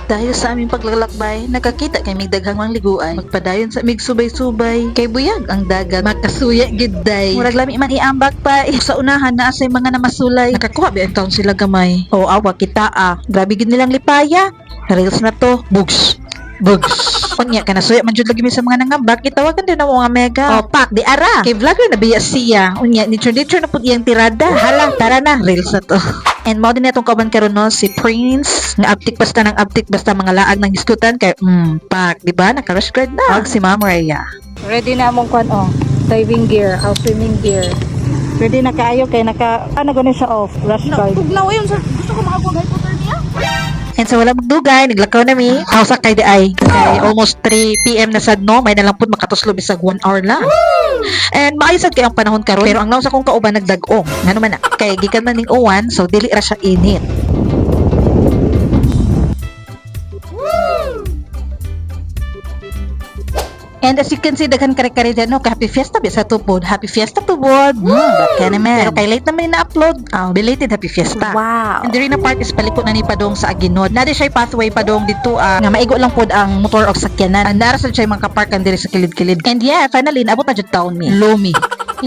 Dahil sa aming paglalakbay, nakakita kay may daghang mga liguan. Magpadayon sa mig subay-subay. Kay buyag ang dagat, makasuya gidday. Murag lami man iambak pa. Sa unahan na asay mga namasulay. Nakakuha ba ang taon sila gamay? O awa kita Grabe gid nilang lipaya. Reels na to. Bugs. Unya ka nasuya man jud lagi mi sa mga nangambak, itawagan din ako nga mega. O pak di ara. Kay vlogger na biya siya. Unya nature na pud iyang tirada. Hala, tara na, reels na to. And mo din itong kauban karon no si Prince nga uptik basta mga laag ng iskutan kay pak di ba naka-rush guard na. Og si Ma'am Rhea. Ready na among kwan diving gear, swimming gear. Ready na kaayo kay naka gani siya off, rush guard. Tugnaw yun sir. Gusto ko makakuha hypothermia. And sa wala magdugay, naglakaw na mi. Hausa kay di ay. Kay almost 3 PM na sad no, may nalang pud makatuslo bisag 1 hour lang. And maayos kay ang panahon karon, pero ang nausa kong kauban nagdag-ong. Ngano man na? Kay gikan man ning uwan, so dili ra siya init. And as you can see, daghan kare-kare dyan, no? Happy Fiesta, bisa tupod. Happy Fiesta tupod. Baka naman. Pero kay late naman na-upload. Belated Happy Fiesta. Wow. And the rin na part is palikot na ni Padong sa Aginod. Nadi siya pathway Padong dito, nga maigo lang pod ang motor o sakyanan. And narasal siya mga kaparkan diri sa kilid-kilid. And yeah, finally, naabot na dyan taon mi. Lumi.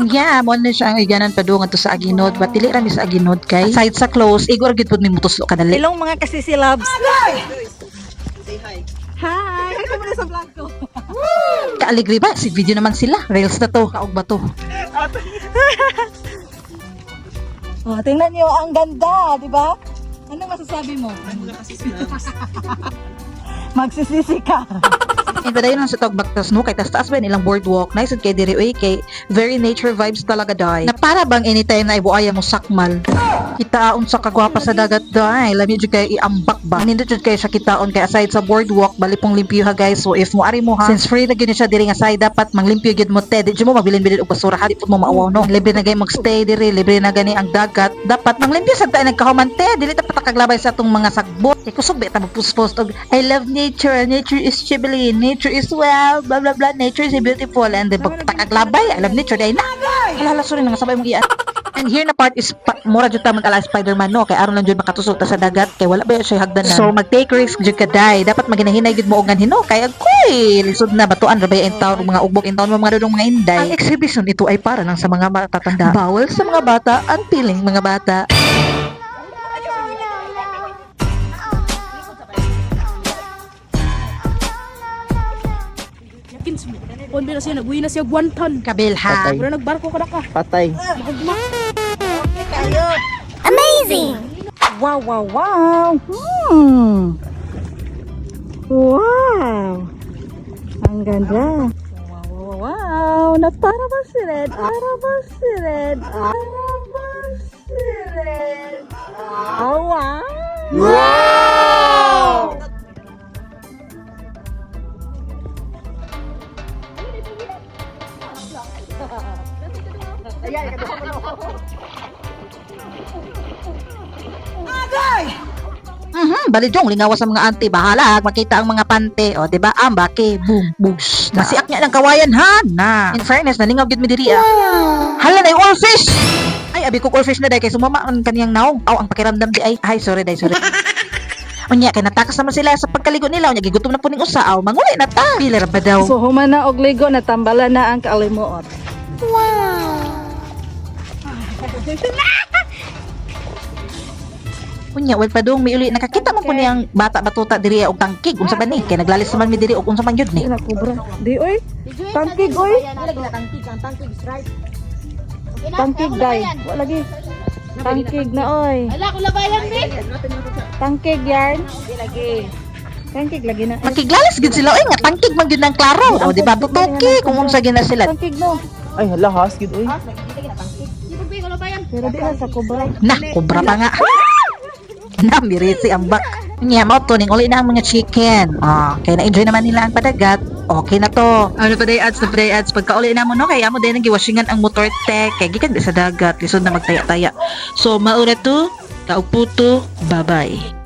And yeah, mo na siya ang iganan Padong ato sa Aginod. Batili rami sa Aginod kay. Aside sa close, igor gid pod mi mutuslo kadali. Ilong mga kasisilabs. Say hi. Hi! Hi ka muna sa vlog ko. Kaaligri ba? Si video naman sila. Reels na to. Kaog ba to? Tingnan niyo ang ganda, di ba? Ano masasabi mo? Magsisisi ka. And padayon lang sa tawag baktas no, kay taas ba nilang boardwalk, nice kay diri oy kay very nature vibes talaga day. Na para bang anytime na ibuaya mo sakmal. Kitaon sa kagwapa sa dagat day, lami jud kay iambak ba. Nindot jud kay sa kitaon kay aside sa boardwalk, bali pong limpyo ha guys. So if mo ari mo ha, since free na gyud siya diri nga side, dapat manglimpyo gyud mo te. Di mo mabilin-bilin og basura, hadi pud mo maawaw no. Libre na gay magstay diri, libre na gani ang dagat. Dapat manglimpyo sad ta nagkahuman te, dili ta patakaglabay sa atong mga sagbot. Kay kusog ba ta magpost og I love nature, nature is chibalin, nature is well, blah blah blah, nature is beautiful, and the pagtakaglabay, I love nature day na. Hala sorry nga sabay mong iyan. And here na part is mura jud ta mag-ala Spider-Man no, kay aron lang jud makatusok ta sa dagat kay wala ba siya hagdanan. So mag-take risk jud ka day, dapat maginahinay jud mo og ganhino kay agoy lisod na batuan ra ba yung taon mga ugbok in taon mga dudong mga inday. Ang exhibition ito ay para lang sa mga matatanda. Bawal sa mga bata, unpeeling mga bata. Kung na siya, nagbuhi na siya guwantan. Kabilha. Pero nagbarko ka na ka. Patay. Amazing! Wow, wow, wow! Wow! Ang ganda! Wow, wow, wow! Na para ba si Red? Para ba si Red? Para ba si Red? Wow! Wow! Balijong lingawas sa mga auntie, bahala makita ang mga pante, o di ba? Ambake, boom, boosh. Masiak niya ng kawayan ha. Na. In fairness, nalingaw gid mi diri Hala na yung oilfish. Ay, abi ko oilfish na day kay sumama ang kaniyang naong. Aw, ang pakiramdam di ay sorry day, sorry. Unya kay natakas naman sila sa pagkaligo nila, unya gigutom na po ning usa, aw manguli na ta. Pila ra ba daw? So human na og ligo, natambala na ang kalimuot. Unya wag pa dong miuli nakakita man ko niyang bata batuta diri og tangkig unsa ba ni kay naglalis naman mi diri og unsa man gyud ni. Ina kubra. Di oy. Tangkig oy. Tangkig day. Wa lagi. Tangkig na oy. Ala, kung labayan ni. Tangkig yarn. Tangkig lagi na. Makiglalis gid sila oy nga tangkig man gyud nang klaro. O di ba tutoki kung unsa gyud na sila. Tangkig no. Ay, hala, hasgid, uy. Di ba kung labayan? Pero di na sa kubra. Na kubra pa nga. Na mirisi ang bak. Nya mo to ning uli na ang mga chicken. Kay na-enjoy naman nila ang padagat. Okay na to. Ano pa day ads pagka uli na mo no kay amo day nang giwashingan ang motor tech kay gikan di sa dagat lisod na magtaya-taya. So maura to, kaupo to, bye-bye.